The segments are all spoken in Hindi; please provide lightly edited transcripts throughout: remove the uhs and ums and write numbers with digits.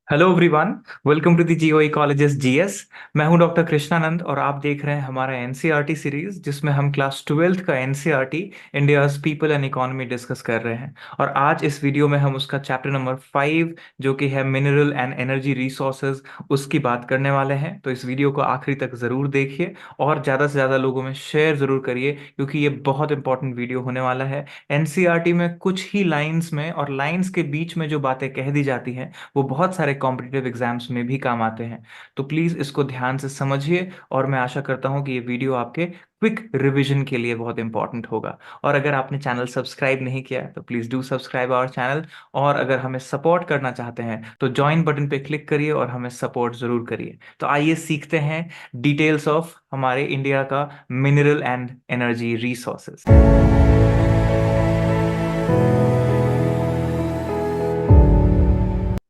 Hello everyone. Welcome to the GO colleges GS. मैं हूं डॉक्टर कृष्णानंद और आप देख रहे हैं हमारा एनसीईआरटी सीरीज जिसमें हम क्लास 12th का NCERT India's people and economy discuss कर रहे हैं। और आज इस वीडियो में हम उसका चैप्टर नंबर 5 जो कि है मिनरल एंड एनर्जी रिसोर्सेज उसकी बात करने वाले हैं। तो इस वीडियो को आखिरी तक ज़रूर देखिए और ज़्यादा से ज़्यादा लोगों में शेयर ज़रूर करिए क्योंकि ये बहुत इंपॉर्टेंट वीडियो होने वाला है। एनसीईआरटी में कुछ ही लाइंस में और लाइंस के बीच में जो बातें कह दी जाती हैं वो बहुत सारे कॉम्पिटिटिव एग्जाम्स में भी काम आते हैं। तो प्लीज़ इसको ध्यान से समझिए और मैं आशा करता हूँ कि ये वीडियो आपके क्विक रिवीजन के लिए बहुत इंपॉर्टेंट होगा। और अगर आपने चैनल सब्सक्राइब नहीं किया है तो please do subscribe our channel. और अगर हमें सपोर्ट करना चाहते हैं तो ज्वाइन बटन पे क्लिक करिए और हमें सपोर्ट ज़रूर करिए। तो आइए सीखते हैं डिटेल्स ऑफ हमारे इंडिया का मिनरल एंड एनर्जी रिसोर्सेज।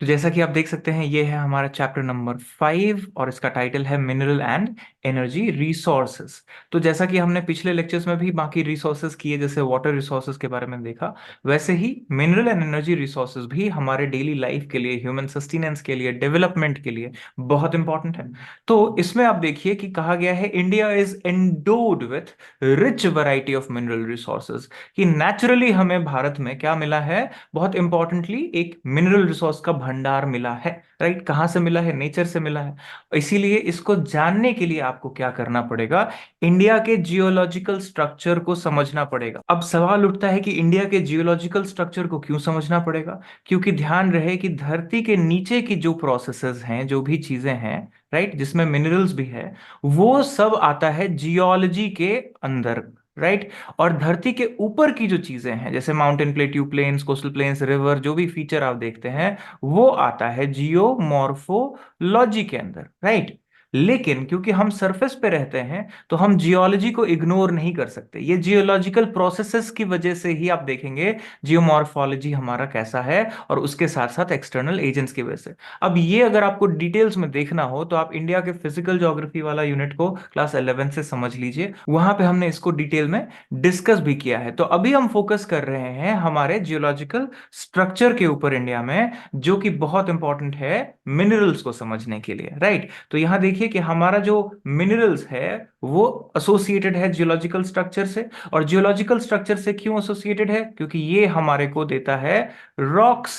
तो जैसा कि आप देख सकते हैं ये है हमारा चैप्टर नंबर 5 और इसका टाइटल है मिनरल एंड एनर्जी रिसोर्सेज। तो जैसा कि हमने पिछले लेक्चर्स में भी बाकी रिसोर्सेज किए जैसे वाटर रिसोर्सेज के बारे में देखा, वैसे ही मिनरल एंड एनर्जी रिसोर्सेज भी हमारे डेली लाइफ के लिए, ह्यूमन सस्टेनेंस के लिए, डेवलपमेंट के लिए बहुत इंपॉर्टेंट है। तो इसमें आप देखिए कि कहा गया है India is endowed with rich variety of mineral resources. कि नेचुरली हमें भारत में क्या मिला है, बहुत इंपॉर्टेंटली एक मिनरल रिसोर्स का भंडार मिला है। राइट, कहां से मिला है? नेचर से मिला है। इसीलिए इसको जानने के लिए आपको क्या करना पड़ेगा, इंडिया के जियोलॉजिकल स्ट्रक्चर को समझना पड़ेगा। अब सवाल उठता है कि इंडिया के जियोलॉजिकल स्ट्रक्चर को क्यों समझना पड़ेगा? क्योंकि ध्यान रहे कि धरती के नीचे की जो प्रोसेसेस हैं, जो भी चीजें हैं, राइट, जिसमें मिनरल्स भी है, वो सब आता है जियोलॉजी के अंदर। राइट, और धरती के ऊपर की जो चीजें हैं जैसे mountain plateau plains, coastal plains, river, जो भी फीचर आप देखते हैं वो आता है जियोमॉर्फोलॉजी के अंदर। राइट, लेकिन क्योंकि हम सरफेस पे रहते हैं तो हम जियोलॉजी को इग्नोर नहीं कर सकते। ये जियोलॉजिकल प्रोसेसेस की वजह से ही आप देखेंगे जियोमॉर्फोलॉजी हमारा कैसा है, और उसके साथ साथ एक्सटर्नल एजेंट्स की वजह से। अब ये अगर आपको डिटेल्स में देखना हो तो आप इंडिया के फिजिकल ज्योग्राफी वाला यूनिट को क्लास 11 से समझ लीजिए, वहां पे हमने इसको डिटेल में डिस्कस भी किया है। तो अभी हम फोकस कर रहे हैं हमारे जियोलॉजिकल स्ट्रक्चर के ऊपर इंडिया में, जो कि बहुत इंपॉर्टेंट है मिनरल्स को समझने के लिए। राइट, तो यहां देखिए कि हमारा जो मिनरल्स है वो एसोसिएटेड है जियोलॉजिकल स्ट्रक्चर से। और जियोलॉजिकल स्ट्रक्चर से क्यों एसोसिएटेड है? क्योंकि ये हमारे को देता है रॉक्स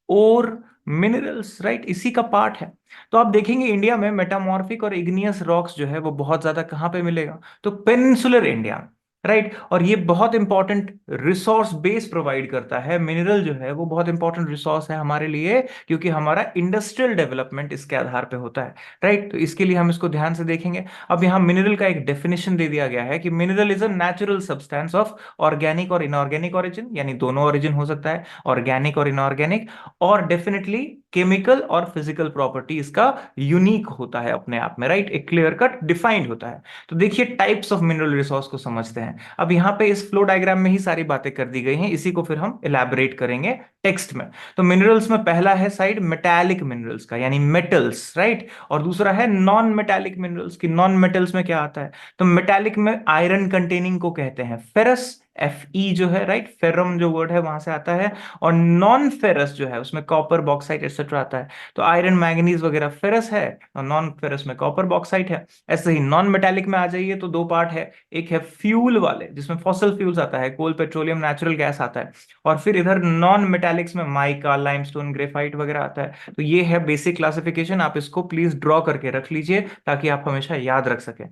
और मिनरल्स। राइट, इसी का पार्ट है। तो आप देखेंगे इंडिया में मेटामॉर्फिक और इग्नियस रॉक्स जो है वो बहुत ज्यादा कहां पे मिलेगा, तो पेनिनसुलर इंडिया। राइट, और ये बहुत इंपॉर्टेंट रिसोर्स बेस प्रोवाइड करता है। मिनरल जो है वो बहुत इंपॉर्टेंट रिसोर्स है हमारे लिए क्योंकि हमारा इंडस्ट्रियल डेवलपमेंट इसके आधार पे होता है। राइट, तो इसके लिए हम इसको ध्यान से देखेंगे। अब यहाँ मिनरल का एक डेफिनेशन दे दिया गया है कि mineral is a natural substance of organic और इनऑर्गेनिक ओरिजिन, यानी दोनों ओरिजिन हो सकता है, ऑर्गेनिक और इनऑर्गेनिक। और डेफिनेटली केमिकल और फिजिकल प्रॉपर्टी इसका यूनिक होता है अपने आप में। राइट, एक क्लियर कट डिफाइंड होता है। तो देखिए टाइप्स ऑफ मिनरल रिसोर्स को समझते हैं। अब यहाँ पे इस फ्लो डायग्राम में ही सारी बातें कर दी गई हैं, इसी को फिर हम इलैबोरेट करेंगे टेक्स्ट में। तो मिनरल्स में पहला है साइड मेटालिक मिनरल्स का, यानी मेटल्स। राइट, और दूसरा है नॉन मेटालिक मिनरल्स की। नॉन मेटल्स में क्या आता है? तो मेटालिक में आयरन कंटेनिंग को कहते हैं फेरस, Fe जो है, राइट, फेरम जो वर्ड है वहां से आता है। और नॉन फेरस जो है उसमें कॉपर, बॉक्साइट एक्सेट्रा आता है। तो आयरन, मैंगनीज वगैरह फेरस है और नॉन फेरस में कॉपर, बॉक्साइट है। ऐसे ही नॉन मेटालिक में आ जाइए तो दो पार्ट है, एक है फ्यूल वाले जिसमें फॉसल फ्यूल्स आता है, कोल, पेट्रोलियम, नेचुरल गैस आता है। और फिर इधर नॉन मेटालिक्स में माइका, लाइमस्टोन, ग्रेफाइट वगैरह आता है। तो ये है बेसिक क्लासिफिकेशन, आप इसको प्लीज ड्रॉ करके रख लीजिए ताकि आप हमेशा याद रख सकें।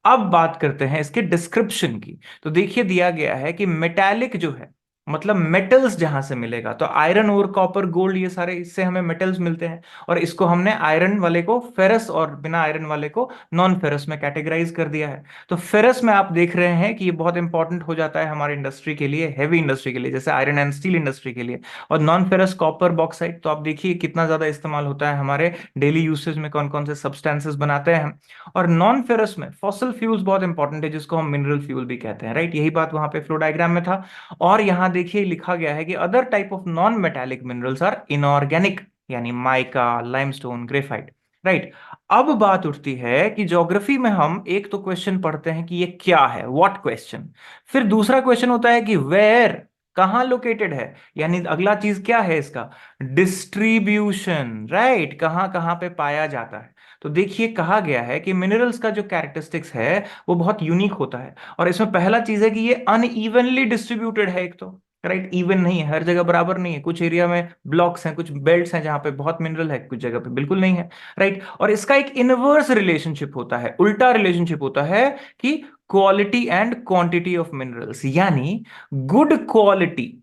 अब बात करते हैं इसके डिस्क्रिप्शन की। तो देखिए दिया गया है कि मेटालिक जो है मतलब मेटल्स जहां से मिलेगा, तो आयरन और कॉपर, गोल्ड, ये सारे इससे हमें मेटल्स मिलते हैं। और इसको हमने आयरन वाले को फेरस और बिना आयरन वाले को नॉन फेरस में कैटेगराइज कर दिया है। तो फेरस में आप देख रहे हैं कि ये बहुत इंपॉर्टेंट हो जाता है हमारी इंडस्ट्री के लिए, हैवी इंडस्ट्री के लिए, जैसे आयरन एंड स्टील इंडस्ट्री के लिए। और नॉन फेरस कॉपर, बॉक्साइट, तो आप देखिए कितना ज्यादा इस्तेमाल होता है हमारे डेली यूसेज में, कौन कौन से सब्सटेंसेस बनाते हैं हम। और नॉन फेरस में फॉसल फ्यूल्स बहुत इंपॉर्टेंट है जिसको हम मिनरल फ्यूल भी कहते हैं। राइट, यही बात वहां पे फ्लो डायग्राम में था। और यहां देखिए लिखा गया है कि other type of non metallic minerals are inorganic, यानी माइका, लाइमस्टोन, ग्रेफाइट। राइट, अब बात उठती है कि ज्योग्राफी में हम एक तो क्वेश्चन पढ़ते हैं कि ये क्या है, व्हाट क्वेश्चन। फिर दूसरा क्वेश्चन होता है कि वेयर, कहाँ लोकेटेड है, यानी अगला चीज क्या है इसका, डिस्ट्रीब्यूशन, राइट, कहाँ कहाँ पे पाया जाता है। तो देखिए कहा गया है कि मिनरल्स का जो कैरेक्टरिस्टिक्स है वो बहुत यूनिक होता है, और इसमें पहला चीज है कि ये अनइवनली डिस्ट्रीब्यूटेड है एक तो, राइट, इवन नहीं है, हर जगह बराबर नहीं है, कुछ एरिया में ब्लॉक्स हैं, कुछ बेल्ट्स हैं जहां पे बहुत मिनरल है, कुछ जगह पे बिल्कुल नहीं है, राइट। और इसका एक इनवर्स रिलेशनशिप होता है, उल्टा रिलेशनशिप होता है कि quality and quantity of minerals, यानी गुड क्वालिटी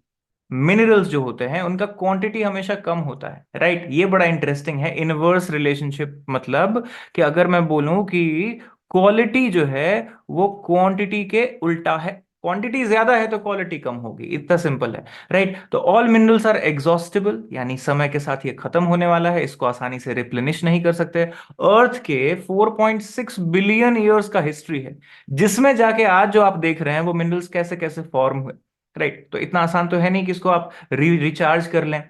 मिनरल्स जो होते हैं उनका क्वांटिटी हमेशा कम होता है, राइट। ये बड़ा इंटरेस्टिंग है, इनवर्स रिलेशनशिप, मतलब कि अगर मैं बोलूं कि क्वालिटी जो है वो क्वांटिटी के उल्टा है, क्वांटिटी ज्यादा है तो क्वालिटी कम होगी, इतना सिंपल है, राइट। तो ऑल मिनरल्स आर एग्जॉस्टिबल, यानी समय के साथ ये खत्म होने वाला है, इसको आसानी से रिप्लेनिश नहीं कर सकते। अर्थ के 4.6 बिलियन ईयर्स का हिस्ट्री है, जिसमें जाके आज जो आप देख रहे हैं वो मिनरल्स कैसे कैसे फॉर्म हुए, राइट। तो इतना आसान तो है नहीं कि इसको आप रिचार्ज कर लें।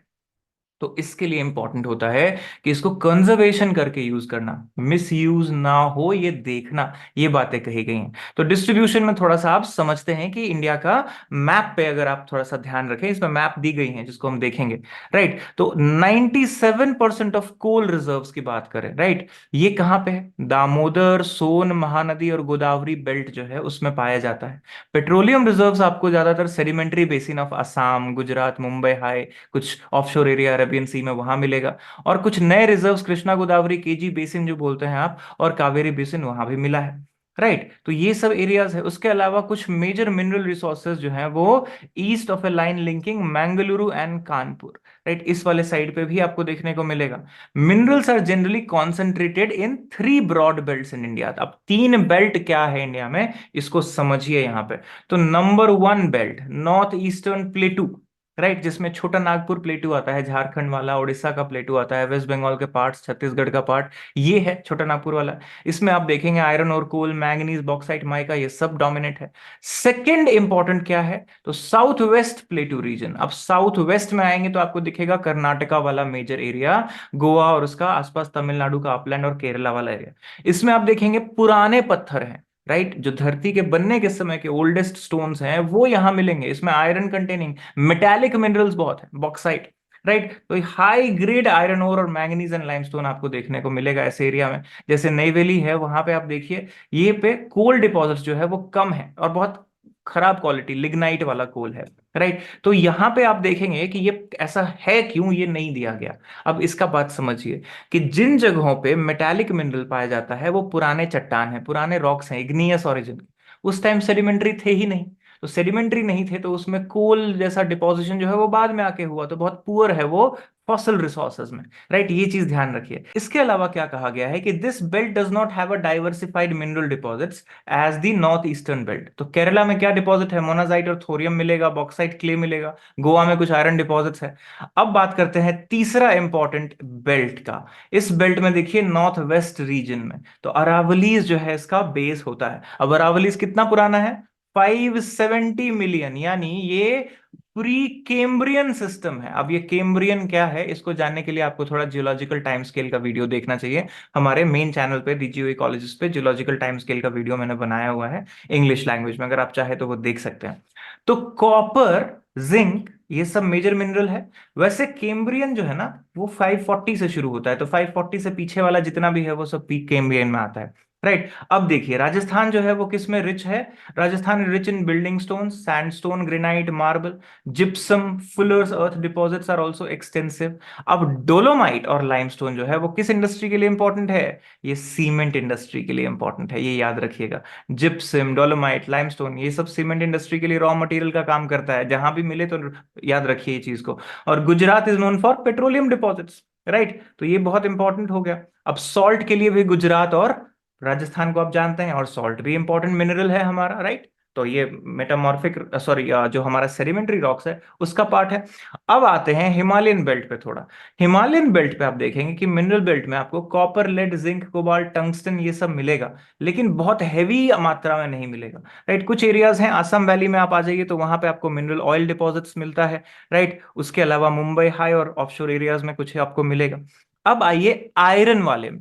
तो इसके लिए इंपॉर्टेंट होता है कि इसको कंजर्वेशन करके यूज करना, मिस यूज ना हो, ये देखना, ये बातें कही गई हैं। तो डिस्ट्रीब्यूशन में थोड़ा सा आप समझते हैं कि इंडिया का मैप पे अगर आप थोड़ा सा ध्यान रखें, इसमें मैप दी गई है जिसको हम देखेंगे, राइट। तो 97% ऑफ कोल रिजर्व्स की बात करें, राइट, ये कहाँ पे है, दामोदर, सोन महानदी और गोदावरी बेल्ट जो है उसमें पाया जाता है। पेट्रोलियम रिजर्व्स आपको ज्यादातर sedimentary basin of Assam, Gujarat, Mumbai high, कुछ ऑफशोर एरिया अरेबियन सी में वहां मिलेगा, और कुछ नए reserves Krishna Godavari KG basin जो बोलते हैं आप, और कावेरी बेसिन वहां भी मिला है, राइट। तो ये सब एरियाज है। उसके अलावा कुछ मेजर मिनरल रिसोर्सेज जो हैं वो east of a line linking Mangaluru and Kanpur, right, इस वाले साइड पे भी आपको देखने को मिलेगा। Minerals are generally concentrated in 3 broad belts in India. अब 3 बेल्ट क्या है इंडिया में, इसको समझिए यहां पे। तो number 1 belt north eastern प्लेटू, right, जिसमें छोटा नागपुर प्लेटू आता है, झारखंड वाला, उड़ीसा का प्लेटू आता है, वेस्ट बंगाल के पार्ट्स, छत्तीसगढ़ का पार्ट, ये है छोटा नागपुर वाला। इसमें आप देखेंगे आयरन और कोल, मैंगनीज, बॉक्साइट, माइका, ये सब डोमिनेट है। सेकंड इंपॉर्टेंट क्या है, तो साउथ वेस्ट प्लेटू रीजन। अब साउथ वेस्ट में आएंगे तो आपको दिखेगा कर्नाटका वाला मेजर एरिया, गोवा और उसका आसपास तमिलनाडु का अपलैंड और केरला वाला एरिया। इसमें आप देखेंगे पुराने पत्थर हैं, राइट, जो धरती के बनने के समय के ओल्डेस्ट स्टोन्स हैं वो यहां मिलेंगे। इसमें आयरन कंटेनिंग मेटालिक मिनरल्स बहुत है, बॉक्साइट, राइट। तो हाई ग्रेड आयरन ओर और मैंगनीज एंड लाइमस्टोन आपको देखने को मिलेगा ऐसे एरिया में। जैसे नईवेली है वहां पे आप देखिए, ये पे कोल डिपॉजिट्स जो है वो कम है और बहुत खराब क्वालिटी लिग्नाइट वाला कोल है, राइट। तो यहां पे आप देखेंगे कि ये ऐसा है क्यों, ये नहीं दिया गया। अब इसका बात समझिए कि जिन जगहों पे मेटालिक मिनरल पाया जाता है वो पुराने चट्टान है, पुराने रॉक्स हैं, इग्नियस ओरिजिन। उस टाइम सेडिमेंट्री थे ही नहीं, तो सेडिमेंट्री नहीं थे तो उसमें कोल जैसा डिपोजिशन जो है वो बाद में आके हुआ, तो बहुत पुअर है वो फॉसिल रिसोर्सेज में, राइट। ये चीज ध्यान रखिए। इसके अलावा क्या कहा गया है कि this belt does not have a diversified mineral deposits as the north eastern belt. तो केरला में क्या डिपॉजिट है, मोनाजाइट और थोरियम मिलेगा, बॉक्साइट क्ले मिलेगा, गोवा में कुछ आयरन डिपॉजिट्स है। अब बात करते हैं तीसरा इंपॉर्टेंट बेल्ट का। इस बेल्ट में देखिए नॉर्थ वेस्ट रीजन में तो अरावलीज जो है इसका बेस होता है। अब अरावलीज कितना पुराना है, 570 मिलियन, यानी ये प्री केम्ब्रियन सिस्टम है। अब ये केम्ब्रियन क्या है इसको जानने के लिए आपको थोड़ा जियोलॉजिकल टाइम स्केल का वीडियो देखना चाहिए। हमारे मेन चैनल पे डीजीओई कॉलेजेस पे जियोलॉजिकल टाइम स्केल का वीडियो मैंने बनाया हुआ है इंग्लिश लैंग्वेज में, अगर आप चाहे तो वो देख सकते हैं। तो कॉपर, जिंक, ये सब मेजर मिनरल है। वैसे केम्ब्रियन जो है ना वो 540 से शुरू होता है, तो 540 से पीछे वाला जितना भी है वो सब पीक केम्ब्रियन में आता है, राइट। अब देखिए राजस्थान जो है वो किस में रिच है, Rajasthan rich in building stone, sandstone, granite, marble, gypsum, fuller's earth deposits are also extensive. अब डोलोमाइट और लाइमस्टोन जो है वो किस इंडस्ट्री के लिए इंपॉर्टेंट है, ये सीमेंट इंडस्ट्री के लिए इंपॉर्टेंट है, ये याद रखिएगा। जिप्सम, डोलोमाइट, लाइमस्टोन, ये सब सीमेंट इंडस्ट्री के लिए रॉ मटेरियल का काम करता है, जहां भी मिले तो याद रखिए ये चीज को। और Gujarat is known for petroleum deposits, right. तो ये बहुत इंपॉर्टेंट हो गया। अब सॉल्ट के लिए भी गुजरात और राजस्थान को आप जानते हैं, और सॉल्ट भी इंपॉर्टेंट मिनरल है हमारा, राइट। तो ये मेटामॉर्फिक, सॉरी, जो हमारा सेडिमेंट्री रॉक्स है उसका पार्ट है। अब आते हैं हिमालयन बेल्ट पे थोड़ा। हिमालयन बेल्ट पे आप देखेंगे कि मिनरल बेल्ट में आपको copper, lead, zinc, cobalt, tungsten ये सब मिलेगा, लेकिन बहुत हैवी मात्रा में नहीं मिलेगा, राइट। कुछ एरियाज हैं, असम वैली में आप आ जाइए तो वहां पे आपको मिनरल ऑयल डिपॉजिट्स मिलता है, राइट। उसके अलावा मुंबई हाई और ऑफशोर एरियाज में कुछ आपको मिलेगा। अब आइए आयरन वाले में।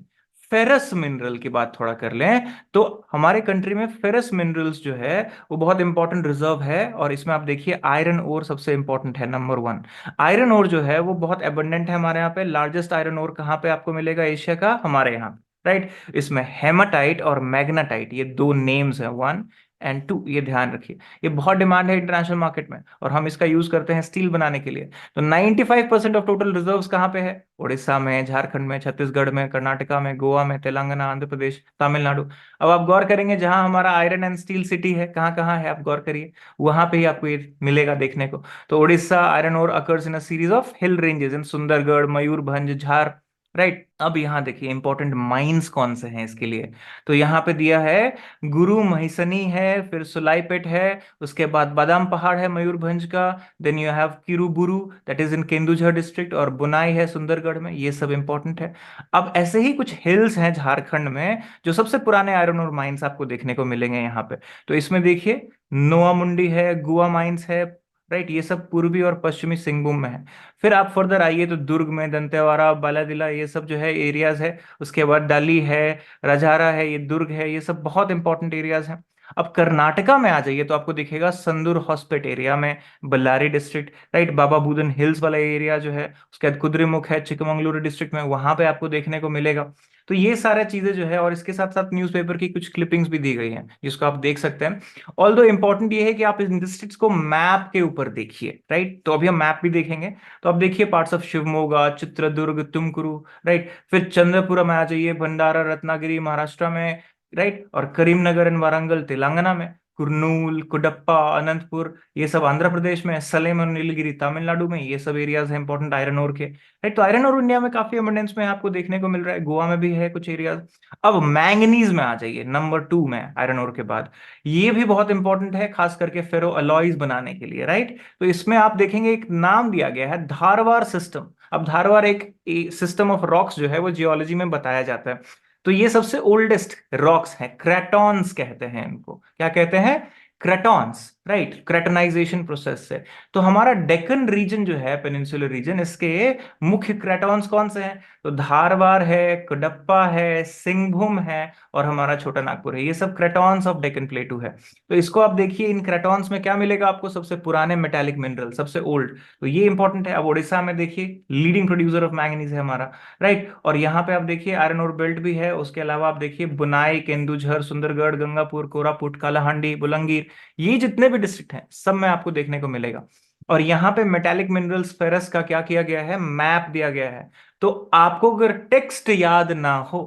फेरस मिनरल की बात थोड़ा कर लें तो हमारे कंट्री में फेरस मिनरल्स जो है वो बहुत इंपॉर्टेंट रिजर्व है। और इसमें आप देखिए आयरन ओर सबसे इंपॉर्टेंट है, नंबर वन। आयरन ओर जो है वो बहुत एबंडेंट है हमारे यहाँ पे। लार्जेस्ट आयरन ओर कहाँ पे आपको मिलेगा एशिया का? हमारे यहाँ, राइट। इसमें हेमाटाइट और मैग्नाटाइट ये दो नेम्स हैं, 1 और 2, ये ध्यान रखिए। ये बहुत डिमांड है इंटरनेशनल मार्केट में और हम इसका यूज करते हैं स्टील बनाने के लिए। तो 95% ऑफ टोटल रिजर्व्स कहाँ पे है? उड़ीसा में, झारखंड में, छत्तीसगढ़ में, कर्नाटका में, गोवा में, तेलंगाना, आंध्र प्रदेश, तमिलनाडु। अब आप गौर करेंगे जहां हमारा आयरन एंड स्टील सिटी है, कहाँ कहाँ है आप गौर करिए, वहां पे ही आपको ये मिलेगा देखने को। तो Orissa iron ore occurs in a series of hill ranges in Sundargarh, Mayurbhanj, झार, राइट। अब यहाँ देखिए इंपॉर्टेंट माइंस कौन से हैं इसके लिए। तो यहाँ पे दिया है गुरु महिसनी है, फिर सुलाईपेट है, उसके बाद बादाम पहाड़ है मयूरभंज का, then you have Kiriburu that is in Kendujhar district, और बुनाई है सुंदरगढ़ में। ये सब इंपॉर्टेंट है। अब ऐसे ही कुछ हिल्स हैं झारखंड में जो सबसे पुराने आयरन और माइंस आपको देखने को मिलेंगे यहाँ पे। तो इसमें देखिए नोआमुंडी है, गुआ माइंस है, राइट। ये सब पूर्वी और पश्चिमी सिंहभूम में है। फिर आप फर्दर आइए तो दुर्ग में दंतेवाड़ा, बालादिला, ये सब जो है एरियाज है। उसके बाद डाली है, रजहारा है, ये दुर्ग है, ये सब बहुत इंपॉर्टेंट एरियाज हैं। अब कर्नाटका में आ जाइए तो आपको दिखेगा संदूर हॉस्पेट एरिया में, बल्लारी डिस्ट्रिक्ट, राइट। बाबा बूदन हिल्स वाला एरिया जो है, उसके बाद कुद्रेमुख है चिकमंगलुरु डिस्ट्रिक्ट में, वहां पे आपको देखने को मिलेगा। तो ये सारा चीजें जो है, और इसके साथ साथ न्यूज़पेपर की कुछ क्लिपिंग्स भी दी गई हैं जिसको आप देख सकते हैं। ऑल्दो इंपॉर्टेंट ये है कि आप इन डिस्ट्रिक्ट्स को मैप के ऊपर देखिए, राइट। तो अभी हम मैप भी देखेंगे। तो आप देखिए parts of Shivamogga, Chitradurga, Tumakuru, right. फिर चंद्रपुरम में आ जाइए, भंडारा रत्नागिरी महाराष्ट्र में, राइट। और करीमनगर एंड वारंगल तेलंगाना में, कुर्नूल, कुडप्पा, अनंतपुर ये सब आंध्र प्रदेश में, सलेम और नीलगिरी तमिलनाडु में, ये सब एरियाज हैं इंपॉर्टेंट आयरन ओर के, राइट। तो आयरन ओर इंडिया में काफी अबंडेंस में आपको देखने को मिल रहा है, गोवा में भी है कुछ एरियाज। अब मैंगनीज में आ जाइए नंबर 2 में आयरन ओर के बाद। ये भी बहुत इंपॉर्टेंट है खास करके फेरो अलॉयज बनाने के लिए, राइट। तो इसमें आप देखेंगे एक नाम दिया गया है धारवाड़ सिस्टम। अब धारवाड़ एक सिस्टम ऑफ रॉक्स जो है वो जियोलॉजी में बताया जाता है। तो ये सबसे ओल्डेस्ट रॉक्स हैं, क्रेटॉन्स कहते हैं इनको। क्या कहते हैं? क्रेटॉन्स, राइट। क्रेटनाइजेशन प्रोसेस से। तो हमारा डेक्कन रीजन जो है, पेनिनसुलर रीजन, इसके मुख्य क्रेटॉन्स कौन से हैं? तो धारवाड़ है, कडप्पा है, सिंहभूम है, और हमारा छोटा नागपुर है। ये सब क्रेटॉन्स ऑफ डेक्कन प्लेटू है। तो इसको आप देखिए, इन क्रेटॉन्स में क्या मिलेगा आपको? सबसे पुराने मेटालिक मिनरल, सबसे ओल्ड। तो ये इंपॉर्टेंट है। अब उड़ीसा में देखिए लीडिंग प्रोड्यूसर ऑफ मैंगनीज है हमारा, राइट। और यहाँ पे आप देखिए आयरन ओर बेल्ट भी है। उसके अलावा आप देखिए बुनाई, केंदुझर, सुंदरगढ़, गंगापुर, कोरापुट, कालाहांडी, बुलंगीर, ये जितने भी डिस्ट्रिक्ट हैं सब में आपको देखने को मिलेगा। और यहाँ पे मेटालिक मिनरल्स फेरस का क्या किया गया है? मैप दिया गया है। तो आपको अगर टेक्स्ट याद ना हो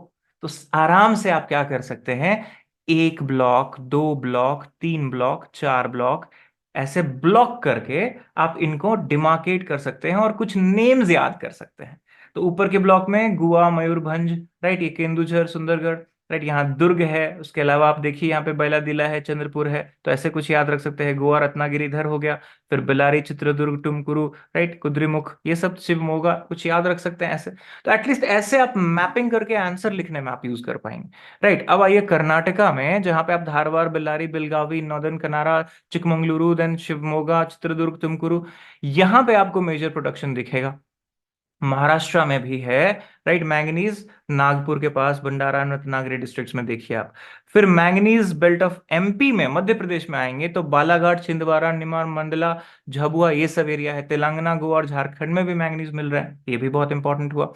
तो आराम से आप क्या कर सकते हैं, 1 ब्लॉक, 2 ब्लॉक, 3 ब्लॉक, 4 ब्लॉक, ऐसे ब्लॉक करके आप इनको डिमार्केट कर सकते हैं और कुछ नेम्स याद कर सकते हैं। तो ऊपर के ब्लॉक में गुआ, मयूरभंज, राइट, ये केंदुझर, सुंदरगढ़, राइट, यहाँ दुर्ग है। उसके अलावा आप देखिए यहाँ पे बैलादिला है, चंद्रपुर है, तो ऐसे कुछ याद रख सकते हैं। गोवा, रत्नागिरी इधर हो गया। फिर बेल्लारी, चित्रदुर्ग, टुमकुरु, राइट, कुद्रेमुख, ये सब शिवमोगा कुछ याद रख सकते हैं ऐसे। तो एटलीस्ट ऐसे आप मैपिंग करके आंसर लिखने में आप यूज कर पाएंगे, राइट। अब आइए कर्नाटका में, जहां पे आप धारवाड़, बेल्लारी, बेलगावी, नॉर्दर्न कनारा, चिकमंगलुरु, देन शिवमोगा, चित्रदुर्ग, तुमकुरु, यहाँ पे आपको मेजर प्रोडक्शन दिखेगा। महाराष्ट्र में भी है, राइट, मैंगनीज, नागपुर के पास, भंडारा, रत्नागिरी डिस्ट्रिक्ट्स में देखिए आप। फिर मैंगनीज बेल्ट ऑफ एमपी में, मध्य प्रदेश में आएंगे तो बालाघाट, छिंदवाड़ा, निमार, मंडला, झाबुआ, ये सब एरिया है। तेलंगाना, गोवा और झारखंड में भी मैंगनीज मिल रहा है, ये भी बहुत इंपॉर्टेंट हुआ।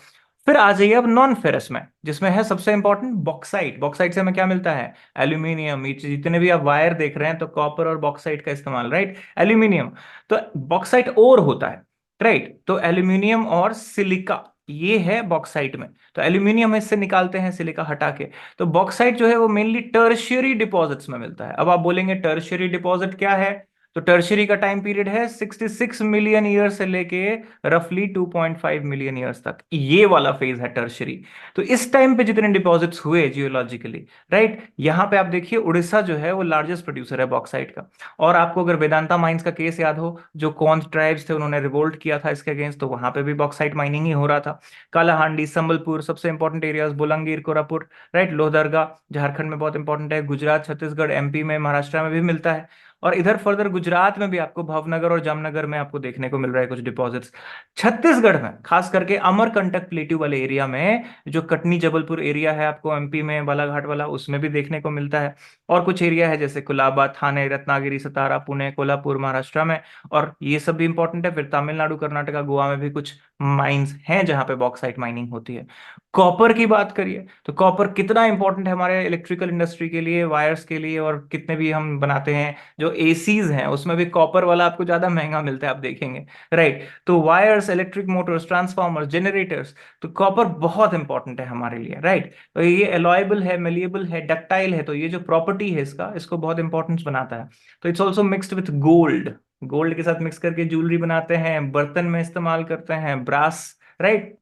फिर आ जाइए अब नॉन फेरस में, जिसमें है सबसे इंपॉर्टेंट बॉक्साइट। बॉक्साइट से हमें क्या मिलता है? एल्यूमिनियम। ये जितने भी आप वायर देख रहे हैं तो कॉपर और बॉक्साइट का इस्तेमाल, राइट, एल्यूमिनियम। तो बॉक्साइट ओर होता है, राइट। तो एल्यूमिनियम और सिलिका ये है बॉक्साइट में। तो एल्यूमिनियम इससे निकालते हैं, सिलिका हटा के। तो बॉक्साइट जो है वो मेनली टर्शियरी डिपॉजिट्स में मिलता है। अब आप बोलेंगे टर्शियरी डिपॉजिट क्या है? तो टर्शियरी का टाइम पीरियड है 66 मिलियन ईयर से लेके रफली 2.5 मिलियन ईयर्स तक, ये वाला फेज है टर्शियरी। तो इस टाइम पे जितने डिपॉजिट्स हुए जियोलॉजिकली, राइट, यहां पे आप देखिए उड़ीसा जो है वो लार्जेस्ट प्रोड्यूसर है बॉक्साइट का। और आपको अगर वेदांता माइंस का केस याद हो, जो कौन ट्राइब्स थे उन्होंने रिवोल्ट किया था इसके अगेंस्ट, तो वहां पे भी बॉक्साइट माइनिंग ही हो रहा था। कालाहांडी, संबलपुर सबसे important areas, Bolangir, Koraput, right, Lohardaga Jharkhand में बहुत इंपॉर्टेंट है, गुजरात, छत्तीसगढ़, एमपी में, महाराष्ट्र में भी मिलता है। और इधर फर्दर गुजरात में भी आपको भावनगर और जामनगर में आपको देखने को मिल रहा है कुछ डिपॉजिट्स। छत्तीसगढ़ में खास करके अमरकंटक प्लेट्यू वाले एरिया में, जो कटनी जबलपुर एरिया है आपको एमपी में बालाघाट वाला, उसमें भी देखने को मिलता है। और कुछ एरिया है जैसे कुलाबा, थाने, रत्नागिरी, सतारा, पुणे, कोल्हापुर महाराष्ट्र में, और ये सब भी इंपॉर्टेंट है। फिर तमिलनाडु, कर्नाटका, गोवा में भी कुछ माइंस हैं जहां पे बॉक्साइट माइनिंग होती है। कॉपर की बात करिए तो कॉपर कितना इंपॉर्टेंट है हमारे इलेक्ट्रिकल इंडस्ट्री के लिए, वायर्स के लिए, और कितने भी हम बनाते हैं जो एसीज हैं उसमें भी कॉपर वाला आपको ज्यादा महंगा मिलता है, आप देखेंगे, राइट। तो wires, electric Motors, transformers, generators, तो कॉपर बहुत इंपॉर्टेंट है हमारे लिए, राइट। तो ये एलॉयबल है, मेलिएबल है, डक्टाइल है, तो ये जो प्रॉपर्टी है इसका, इसको बहुत इंपॉर्टेंस बनाता है। तो it's also mixed with gold, gold के साथ मिक्स करके ज्वेलरी बनाते हैं, बर्तन में इस्तेमाल करते हैं, ब्रास, राइट।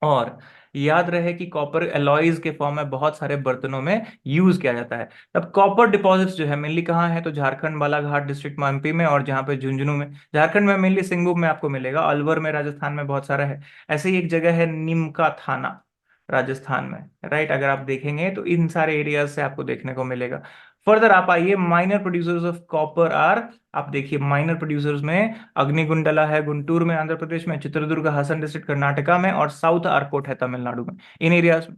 और याद रहे कि कॉपर एलॉयज के फॉर्म में बहुत सारे बर्तनों में यूज किया जाता है। तब कॉपर डिपॉजिट्स जो है मेनली कहाँ है, तो झारखंड बालाघाट डिस्ट्रिक्ट में, एमपी में, और जहाँ पे झुंझुनू में, झारखंड में मेनली सिंगभूम में आपको मिलेगा, अलवर में राजस्थान में बहुत सारा है। ऐसे ही एक जगह है निमका थाना राजस्थान में, राइट। अगर आप देखेंगे तो इन सारे एरियाज से आपको देखने को मिलेगा। फर्दर आप आइए, minor producers of copper are, आप देखिए माइनर प्रोड्यूसर्स में अग्निगुंडला है गुंटूर में आंध्र प्रदेश में, चित्रदुर्ग हासन डिस्ट्रिक्ट कर्नाटका में, और साउथ आर्कोट है तमिलनाडु में, इन एरियाज में।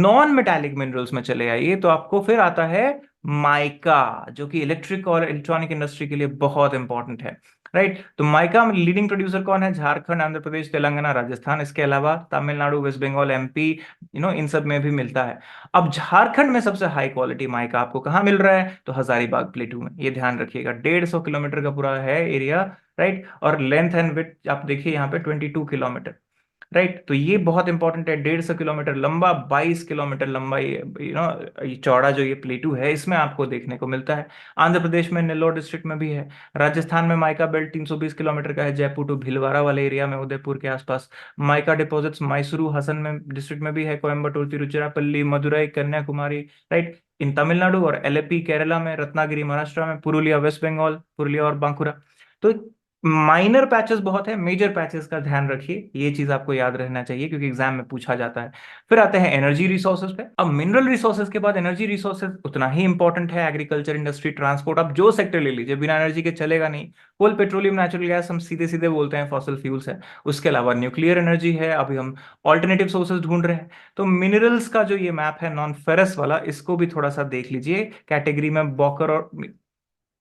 नॉन मेटालिक मिनरल्स में चले आइए तो आपको फिर आता है माइका, जो कि इलेक्ट्रिक और इलेक्ट्रॉनिक इंडस्ट्री के लिए बहुत इंपॉर्टेंट है, राइट। तो माइका में लीडिंग प्रोड्यूसर कौन है, झारखंड, आंध्र प्रदेश, तेलंगाना, राजस्थान, इसके अलावा तमिलनाडु, वेस्ट बंगाल, एमपी, इन सब में भी मिलता है। अब झारखंड में सबसे हाई क्वालिटी माइका आपको कहाँ मिल रहा है, तो हजारीबाग प्लेटू में, ये ध्यान रखिएगा। 150 किलोमीटर का पूरा है एरिया, राइट। और लेंथ एंड विड्थ आप देखिए यहाँ पे 22 किलोमीटर, राइट। तो ये बहुत इंपॉर्टेंट है, 150 किलोमीटर लंबा, 22 किलोमीटर लंबा, ये चौड़ा जो ये प्लेटू है इसमें आपको देखने को मिलता है। आंध्र प्रदेश में नेल्लोर डिस्ट्रिक्ट में भी है। राजस्थान में माइका बेल्ट 320 किलोमीटर का है, जयपुर टू भीलवाड़ा वाले एरिया में, उदयपुर के आसपास। माइका डिपॉजिट्स मैसूरू, हसन में डिस्ट्रिक्ट में भी है, कोयम्बटूर, तिरुचिरापल्ली, मदुरई, कन्याकुमारी, राइट, इन तमिलनाडु, और एलेपी केरला में, रत्नागिरी महाराष्ट्र में, पुरुलिया वेस्ट बंगाल, पुरुलिया और बांकुरा। तो माइनर पैचेस बहुत है, मेजर पैचेस का ध्यान रखिए, ये चीज आपको याद रहना चाहिए क्योंकि एग्जाम में पूछा जाता है। फिर आते हैं एनर्जी रिसोर्सेज पे। अब मिनरल रिसोर्सेज के बाद एनर्जी रिसोर्सेज उतना ही इंपॉर्टेंट है, एग्रीकल्चर, इंडस्ट्री, ट्रांसपोर्ट, अब जो सेक्टर ले लीजिए बिना एनर्जी के चलेगा नहीं। कोल, पेट्रोलियम, नेचुरल गैस हम सीधे सीधे बोलते हैं फॉसिल फ्यूल्स है। उसके अलावा न्यूक्लियर एनर्जी है, अभी हम ऑल्टरनेटिव सोर्सेज ढूंढ रहे हैं। तो मिनरल्स का जो ये मैप है नॉन फेरस वाला, इसको भी थोड़ा सा देख लीजिए कैटेगरी में, बॉकर और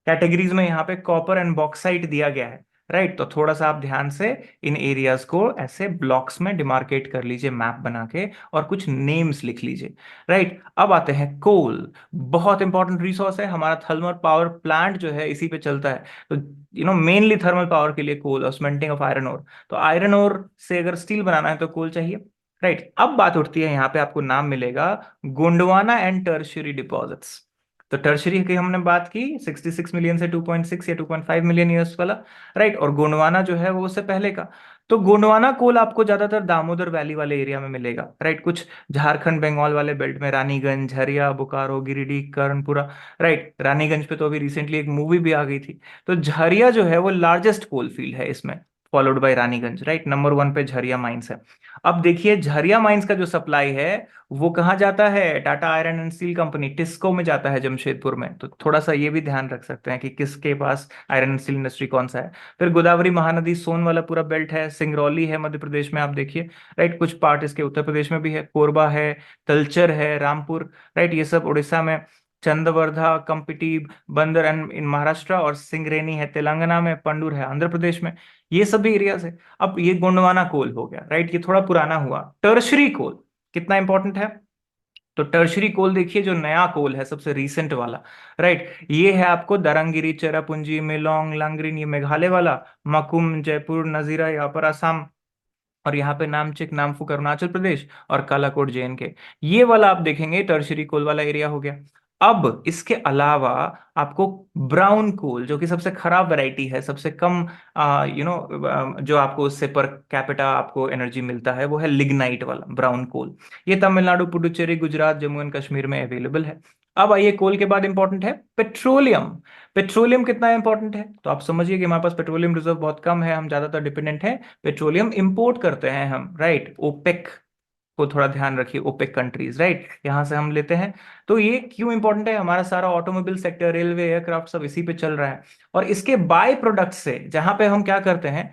कैटेगरीज में यहाँ पे कॉपर एंड बॉक्साइट दिया गया है, राइट। तो थोड़ा सा आप ध्यान से इन एरियाज को ऐसे ब्लॉक्स में डिमार्केट कर लीजिए मैप बना के, और कुछ नेम्स लिख लीजिए, राइट। अब आते हैं कोल, बहुत इंपॉर्टेंट रिसोर्स है हमारा, थर्मल पावर प्लांट जो है इसी पे चलता है। तो मेनली थर्मल पावर के लिए कोल और स्मेल्टिंग ऑफ आयरन ओर, तो आयरन ओर से अगर स्टील बनाना है तो कोल चाहिए, राइट। अब बात उठती है, यहाँ पे आपको नाम मिलेगा गोंडवाना एंड टर्शियरी डिपॉजिट्स। तो टर्शरी की हमने बात की 66 मिलियन से 2.6 या 2.5 मिलियन ईयर्स वाला, राइट। और गोंडवाना जो है वो उससे पहले का। तो गोंडवाना कोल आपको ज्यादातर दामोदर वैली वाले एरिया में मिलेगा, राइट। कुछ झारखंड बंगाल वाले बेल्ट में, रानीगंज, झरिया, बोकारो, गिरिडीह, कर्णपुरा, राइट। रानीगंज पे तो अभी रिसेंटली एक मूवी भी आ गई थी। तो झरिया जो है वो लार्जेस्ट कोल फील्ड है इसमें, followed by Raniganj, right. Number 1 पे झरिया माइंस है। अब देखिए झरिया माइंस का जो सप्लाई है वो कहाँ जाता है, Tata iron and steel company TISCO में जाता है जमशेदपुर में। तो थोड़ा सा ये भी ध्यान रख सकते हैं कि किसके पास आयरन एंड स्टील इंडस्ट्री कौन सा है। फिर गोदावरी महानदी सोन वाला पूरा बेल्ट है, सिंगरौली है मध्य प्रदेश में, आप देखिए, राइट। कुछ पार्ट इसके उत्तर प्रदेश में भी है, कोरबा है, तलचर है, रामपुर, राइट, ये सब उड़ीसा में। चंदवर्धा, कंपिटी, बंदर एंड इन महाराष्ट्र, और सिंगरेनी है तेलंगाना में, पंडूर है आंध्र प्रदेश में। ये सभी एरियाज है। अब ये गोंडवाना कोल हो गया, राइट, ये थोड़ा पुराना हुआ। टर्शरी कोल कितना इंपॉर्टेंट है, तो टर्शरी कोल देखिए, जो नया कोल है सबसे रीसेंट वाला, राइट, ये है आपको दरंगिरी, चेरापूंजी, मेलोंग, लांगरिन, ये मेघालय वाला, मकुम, जयपुर, नजीरा यहाँ पर असम, और यहाँ पे नामचिक, नामफुक अरुणाचल प्रदेश, और कालाकोट जे एंड के, ये वाला आप देखेंगे टर्शरी कोल वाला एरिया हो गया। अब इसके अलावा आपको ब्राउन कोल, जो कि सबसे खराब वैरायटी है, सबसे कम जो आपको उससे पर कैपिटा आपको एनर्जी मिलता है, वो है लिग्नाइट वाला ब्राउन कोल। ये तमिलनाडु, पुडुचेरी, गुजरात, जम्मू एंड कश्मीर में अवेलेबल है। अब आइए, कोल के बाद इंपॉर्टेंट है पेट्रोलियम। पेट्रोलियम कितना इंपॉर्टेंट है, तो आप समझिए कि हमारे पास पेट्रोलियम रिजर्व बहुत कम है, हम ज्यादातर डिपेंडेंट हैं, पेट्रोलियम इंपोर्ट करते हैं हम, राइट। ओपेक को थोड़ा ध्यान रखिए, ओपेक कंट्रीज, राइट, यहाँ से हम लेते हैं। तो ये क्यों इंपॉर्टेंट है, हमारा सारा ऑटोमोबाइल सेक्टर, रेलवे, एयरक्राफ्ट सब इसी पे चल रहा है। और इसके बाय प्रोडक्ट से जहां पे हम क्या करते हैं,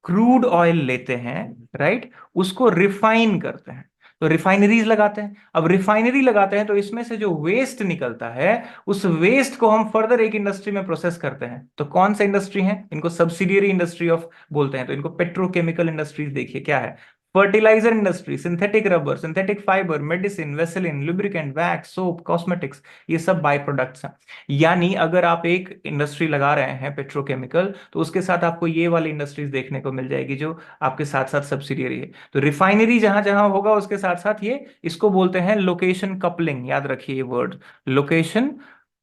क्रूड ऑयल लेते हैं, राइट, उसको रिफाइन करते हैं, तो रिफाइनरीज लगाते हैं। अब रिफाइनरी लगाते हैं तो इसमें से जो वेस्ट निकलता है, उस वेस्ट को हम फर्दर एक इंडस्ट्री में प्रोसेस करते हैं। तो कौन सा इंडस्ट्री है, इनको सब्सिडियरी इंडस्ट्री ऑफ बोलते हैं, तो इनको पेट्रोकेमिकल इंडस्ट्रीज देखिए क्या है, fertiliser industry, synthetic rubber, synthetic fibre, medicine, vaseline, lubricant, wax, soap, cosmetics, ये सब बाय प्रोडक्ट्स हैं। यानी अगर आप एक इंडस्ट्री लगा रहे हैं पेट्रोकेमिकल, तो उसके साथ आपको ये वाली इंडस्ट्रीज देखने को मिल जाएगी जो आपके साथ साथ सब्सिडियरी है। तो रिफाइनरी जहां जहां होगा उसके साथ साथ ये, इसको बोलते हैं लोकेशन कपलिंग, याद रखिए ये वर्ड, लोकेशन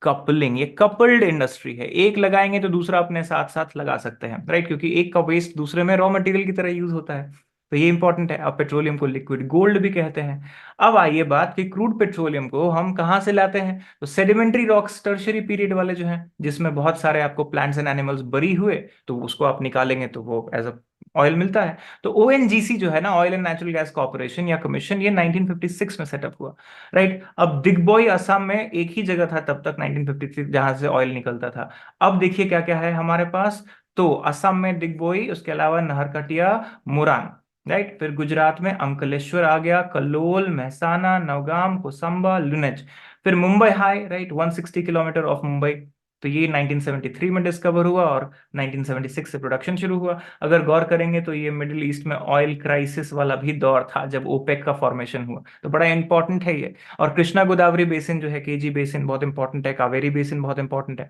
कपलिंग। ये कपल्ड इंडस्ट्री है, एक लगाएंगे तो दूसरा अपने साथ साथ लगा सकते हैं, राइट, क्योंकि एक का वेस्ट दूसरे में रॉ मटेरियल की तरह यूज होता है। तो ये इंपॉर्टेंट है। अब पेट्रोलियम को लिक्विड गोल्ड भी कहते हैं। अब आइए बात कि क्रूड पेट्रोलियम को हम कहाँ से लाते हैं, तो सेडिमेंट्री रॉक्स, टर्शियरी पीरियड वाले जो हैं, जिसमें बहुत सारे आपको प्लांट्स एंड एनिमल्स बरी हुए, तो उसको आप निकालेंगे तो वो एज अ ऑयल मिलता है। तो ओएनजीसी जो है ना, oil and natural gas corporation या कमीशन, ये 1956 में सेटअप हुआ, राइट। अब दिग्बॉय असम में एक ही जगह था तब तक 1953 जहां से ऑयल निकलता था। अब देखिए क्या क्या है हमारे पास, तो असम में दिग्बोई, उसके अलावा नहरकटिया, मुरान, राइट, फिर गुजरात में अंकलेश्वर आ गया, कलोल, महसाना, नवगाम, कोसंबा, लुनेज, फिर Mumbai high, right, 160 kilometre of Mumbai. तो ये 1973 में डिस्कवर हुआ और 1976 से प्रोडक्शन शुरू हुआ। अगर गौर करेंगे तो ये मिडिल ईस्ट में ऑयल क्राइसिस वाला भी दौर था जब ओपेक का फॉर्मेशन हुआ, तो बड़ा इंपॉर्टेंट है ये। और कृष्णा गोदावरी बेसिन जो है, केजी बेसिन बहुत इंपॉर्टेंट है, कावेरी बेसिन बहुत इंपॉर्टेंट है।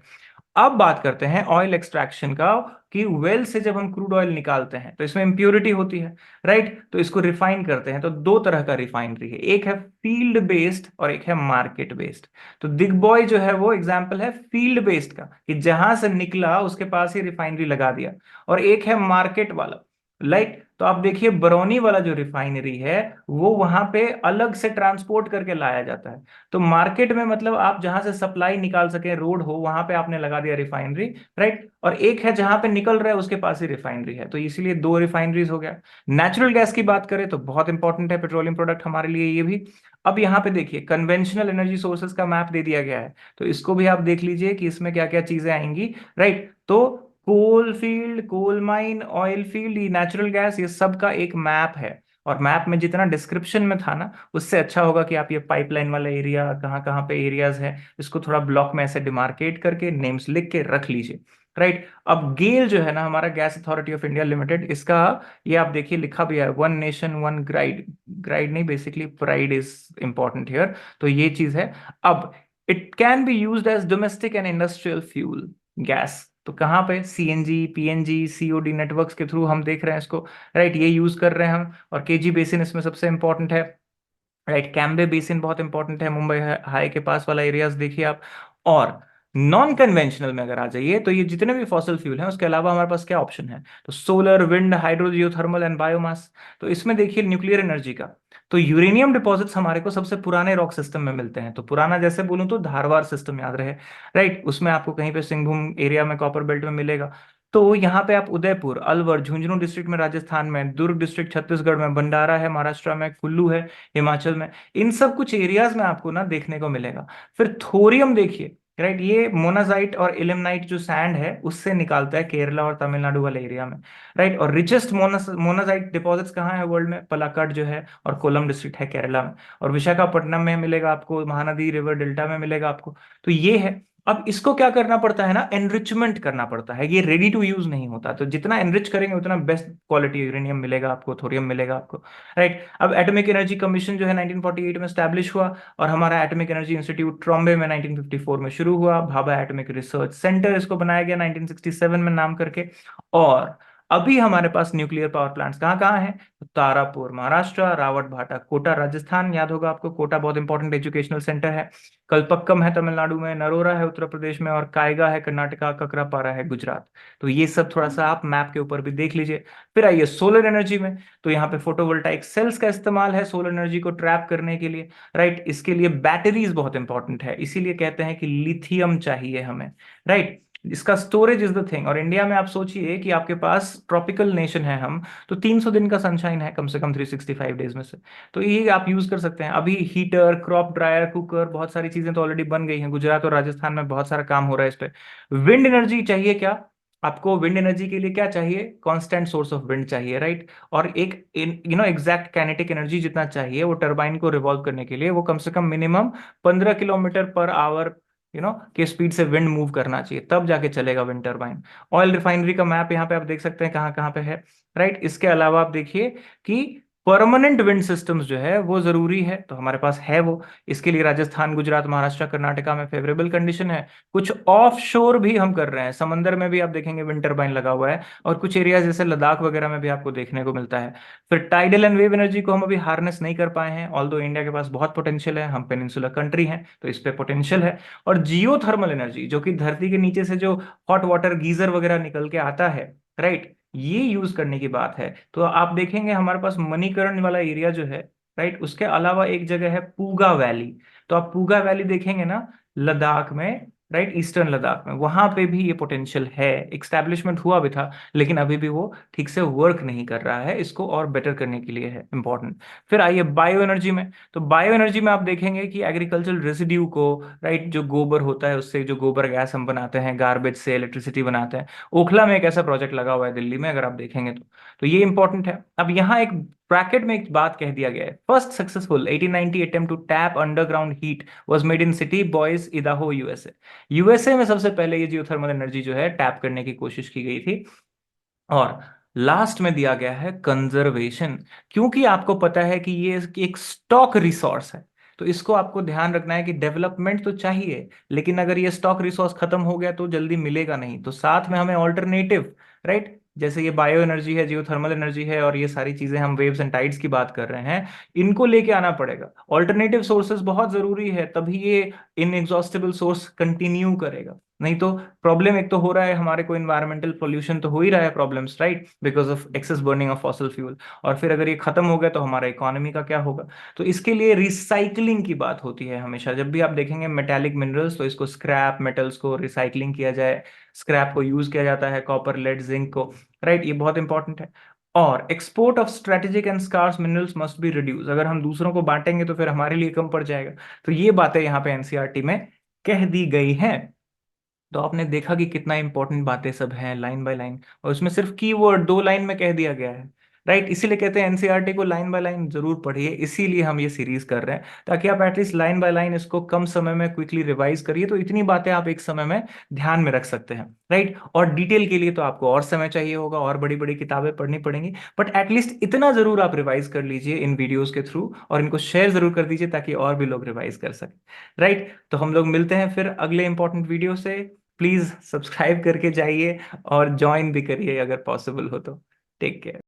अब बात करते हैं ऑयल एक्सट्रैक्शन का, कि वेल से जब हम क्रूड ऑयल निकालते हैं तो इसमें इंप्योरिटी होती है, राइट, तो इसको रिफाइन करते हैं। तो दो तरह का रिफाइनरी है, एक है फील्ड बेस्ड और एक है मार्केट बेस्ड। तो दिग्बॉय जो है वो एग्जांपल है फील्ड बेस्ड का, कि जहां से निकला उसके पास ही रिफाइनरी लगा दिया। और एक है मार्केट वाला, लाइक, तो आप देखिए बरौनी वाला जो रिफाइनरी है, वो वहां पे अलग से ट्रांसपोर्ट करके लाया जाता है। तो मार्केट में मतलब आप जहां से सप्लाई निकाल सके, रोड हो, वहां पे आपने लगा दिया रिफाइनरी, राइट। और एक है जहां पे निकल रहा है उसके पास ही रिफाइनरी है, तो इसीलिए दो रिफाइनरीज हो गया। नेचुरल गैस की बात करें तो बहुत इंपॉर्टेंट है पेट्रोलियम प्रोडक्ट हमारे लिए ये भी। अब यहाँ पे देखिए कन्वेंशनल एनर्जी सोर्सेज का मैप दे दिया गया है, तो इसको भी आप देख लीजिए कि इसमें क्या क्या चीजें आएंगी, राइट। तो coal field, coal mine, oil field, ये नेचुरल गैस, ये सब का एक मैप है। और मैप में जितना डिस्क्रिप्शन में था ना, उससे अच्छा होगा कि आप ये पाइपलाइन वाला एरिया, कहाँ कहाँ पे एरियाज है, इसको थोड़ा ब्लॉक में ऐसे डिमार्केट करके नेम्स लिख के रख लीजिए, राइट। अब गेल जो है ना, हमारा Gas Authority of India Limited, इसका ये आप देखिए लिखा भी है, one nation one grid, grid नहीं, basically pride is important here, तो ये चीज है। अब it can be used as domestic and industrial fuel gas, तो कहाँ पे, सीएनजी, पीएनजी, सीओडी नेटवर्क्स के थ्रू हम देख रहे हैं इसको, राइट, ये यूज कर रहे हैं हम। और केजी बेसिन इसमें सबसे इंपॉर्टेंट है, राइट, कैम्बे बेसिन बहुत इंपॉर्टेंट है, मुंबई हाई के पास वाला एरियाज देखिए आप। और नॉन कन्वेंशनल में अगर आ जाइए, तो ये जितने भी फॉसिल फ्यूल हैं उसके अलावा हमारे पास क्या ऑप्शन है, तो solar, wind, hydro, geothermal and biomass. तो इसमें देखिए न्यूक्लियर एनर्जी का, तो यूरेनियम डिपॉजिट्स हमारे को सबसे पुराने रॉक सिस्टम में मिलते हैं। तो पुराना जैसे बोलूं तो धारवाड़ सिस्टम याद रहे, राइट, उसमें आपको कहीं पे सिंहभूम एरिया में कॉपर बेल्ट में मिलेगा। तो यहाँ पे आप उदयपुर, अलवर, झुंझुनू डिस्ट्रिक्ट में राजस्थान में, दुर्ग डिस्ट्रिक्ट छत्तीसगढ़ में, भंडारा है महाराष्ट्र में, कुल्लू है हिमाचल में, इन सब कुछ एरियाज में आपको ना देखने को मिलेगा। फिर थोरियम देखिए, राइट, ये मोनाजाइट और इलिमनाइट जो सैंड है उससे निकालता है केरला और तमिलनाडु वाले एरिया में, राइट। और रिचेस्ट मोनाजाइट डिपॉजिट्स कहाँ है वर्ल्ड में, पलाक्कड़ जो है, और कोलम डिस्ट्रिक्ट है केरला में, और विशाखापट्टनम में मिलेगा आपको, महानदी रिवर डेल्टा में मिलेगा आपको। तो ये है। अब इसको क्या करना पड़ता है ना, एनरिचमेंट करना पड़ता है, ये रेडी टू यूज नहीं होता, तो जितना एनरिच करेंगे उतना बेस्ट क्वालिटी यूरेनियम मिलेगा आपको, थोरियम मिलेगा आपको, राइट। अब एटॉमिक एनर्जी कमीशन जो है 1948 में स्टैब्लिश हुआ, और हमारा एटॉमिक एनर्जी इंस्टीट्यूट ट्रॉम्बे में 1954 में शुरू हुआ, भाभा एटॉमिक रिसर्च सेंटर इसको बनाया गया 1967 में नाम करके। और अभी हमारे पास न्यूक्लियर पावर प्लांट्स कहाँ कहाँ हैं, तो तारापुर महाराष्ट्र, रावत भाटा कोटा राजस्थान, याद होगा आपको, कोटा बहुत इंपॉर्टेंट एजुकेशनल सेंटर है, कलपक्कम है तमिलनाडु में, नरोरा है उत्तर प्रदेश में, और कायगा है कर्नाटका, ककरापारा है गुजरात। तो ये सब थोड़ा सा आप मैप के ऊपर भी देख लीजिए। फिर आइए सोलर एनर्जी में, तो यहाँ पे फोटोवोल्टाइक सेल्स का इस्तेमाल है सोलर एनर्जी को ट्रैप करने के लिए, राइट। इसके लिए बैटरीज बहुत इंपॉर्टेंट है, इसीलिए कहते हैं कि लिथियम चाहिए हमें, राइट। इसका स्टोरेज इज द थिंग। और इंडिया में आप सोचिए कि आपके पास ट्रॉपिकल नेशन है हम, तो 300 दिन का सनशाइन है कम से कम 365 डेज में से। तो ये आप यूज कर सकते हैं। अभी हीटर, क्रॉप ड्रायर, कुकर, बहुत सारी चीजें तो ऑलरेडी बन गई हैं। गुजरात और राजस्थान में बहुत सारा काम हो रहा है इस पे। विंड एनर्जी चाहिए क्या आपको? विंड एनर्जी के लिए क्या चाहिए? कांस्टेंट सोर्स ऑफ विंड चाहिए, राइट। और एक एग्जैक्ट काइनेटिक एनर्जी जितना चाहिए वो टरबाइन को रिवॉल्व करने के लिए, वो कम से कम मिनिमम 15 किलोमीटर पर आवर के स्पीड से विंड मूव करना चाहिए, तब जाके चलेगा विंड टरबाइन। ऑयल रिफाइनरी का मैप यहाँ पे आप देख सकते हैं कहाँ कहाँ पे है, राइट। इसके अलावा आप देखिए कि परमानेंट विंड सिस्टम्स जो है वो जरूरी है, तो हमारे पास है वो। इसके लिए राजस्थान, गुजरात, महाराष्ट्र, कर्नाटका में फेवरेबल कंडीशन है। कुछ ऑफ शोर भी हम कर रहे हैं, समंदर में भी आप देखेंगे विंड टरबाइन लगा हुआ है, और कुछ एरिया जैसे लद्दाख वगैरह में भी आपको देखने को मिलता है। फिर टाइडल एंड वेव एनर्जी को हम अभी हार्नेस नहीं कर पाए हैं, ऑल्दो इंडिया के पास बहुत पोटेंशियल है, हम पेनिनसुलर कंट्री हैं तो इस पे पोटेंशियल है। और जियो थर्मल एनर्जी, जो कि धरती के नीचे से जो हॉट वाटर गीजर वगैरह निकल के आता है, राइट, ये यूज करने की बात है। तो आप देखेंगे हमारे पास मणिकरण वाला एरिया जो है, राइट, उसके अलावा एक जगह है पूगा वैली। तो आप पूगा वैली देखेंगे ना लद्दाख में, राइट, ईस्टर्न लद्दाख में, वहां पे भी ये पोटेंशियल है। एक्सटैब्लिशमेंट हुआ भी था, लेकिन अभी भी वो ठीक से वर्क नहीं कर रहा है, इसको और बेटर करने के लिए है इंपॉर्टेंट। फिर आइए बायो एनर्जी में। तो बायो एनर्जी में आप देखेंगे कि एग्रीकल्चरल रेसिड्यू को, राइट, जो गोबर होता है उससे जो गोबर गैस हम बनाते हैं, गार्बेज से इलेक्ट्रिसिटी बनाते हैं। ओखला में एक ऐसा प्रोजेक्ट लगा हुआ है दिल्ली में, अगर आप देखेंगे तो ये इंपॉर्टेंट है। अब यहाँ एक ब्रैकेट में एक बात कह दिया गया है, first successful 1890 attempt to tap underground heat was made in city Boise, Idaho, USA. USA में सबसे पहले ये जियोथर्मल एनर्जी जो है टैप करने की कोशिश की गई थी। और लास्ट में दिया गया है कंजर्वेशन, क्योंकि आपको पता है कि ये एक स्टॉक रिसोर्स है। तो इसको आपको ध्यान रखना है कि डेवलपमेंट तो चाहिए, लेकिन अगर ये स्टॉक रिसोर्स खत्म हो गया तो जल्दी मिलेगा नहीं, तो साथ में हमें ऑल्टरनेटिव, राइट, जैसे ये बायो एनर्जी है, जियोथर्मल एनर्जी है, और ये सारी चीजें हम वेव्स एंड टाइड्स की बात कर रहे हैं, इनको लेके आना पड़ेगा। ऑल्टरनेटिव सोर्सेज बहुत जरूरी है, तभी ये इनएग्जॉस्टेबल सोर्स कंटिन्यू करेगा। नहीं तो प्रॉब्लम एक तो हो रहा है हमारे को, इन्वायरमेंटल पोल्यूशन तो हो ही रहा है, problems, right, because of excess burning of fossil fuel. और फिर अगर ये खत्म हो गया तो हमारा इकोनॉमी का क्या होगा? तो इसके लिए रिसाइकलिंग की बात होती है हमेशा। जब भी आप देखेंगे मेटेलिक मिनरल्स, तो इसको स्क्रैप मेटल्स को रिसाइकलिंग किया जाए, स्क्रैप को यूज किया जाता है, कॉपर, लेड, जिंक को, राइट, ये बहुत इंपॉर्टेंट है। और export of strategic and scarce minerals must be reduce, अगर हम दूसरों को बांटेंगे तो फिर हमारे लिए कम पड़ जाएगा। तो ये बातें यहाँ पे एनसीईआरटी में कह दी गई हैं। तो आपने देखा कि कितना इंपॉर्टेंट बातें सब हैं लाइन बाय लाइन, और उसमें सिर्फ कीवर्ड 2 लाइन में कह दिया गया है, राइट। इसीलिए कहते हैं एनसीईआरटी को लाइन बाय लाइन जरूर पढ़िए, इसीलिए हम ये सीरीज कर रहे हैं, ताकि आप एटलीस्ट लाइन बाय लाइन इसको कम समय में क्विकली रिवाइज करिए, तो इतनी बातें आप एक समय में ध्यान में रख सकते हैं, राइट। और डिटेल के लिए तो आपको और समय चाहिए होगा, और बड़ी बड़ी किताबें पढ़नी पड़ेंगी, बट एटलीस्ट इतना जरूर आप रिवाइज कर लीजिए इन वीडियोस के थ्रू, और इनको शेयर जरूर कर दीजिए ताकि और भी लोग रिवाइज कर सकें, राइट। तो हम लोग मिलते हैं फिर अगले इंपॉर्टेंट वीडियो से। प्लीज सब्सक्राइब करके जाइए और ज्वाइन भी करिए अगर पॉसिबल हो तो। Take care.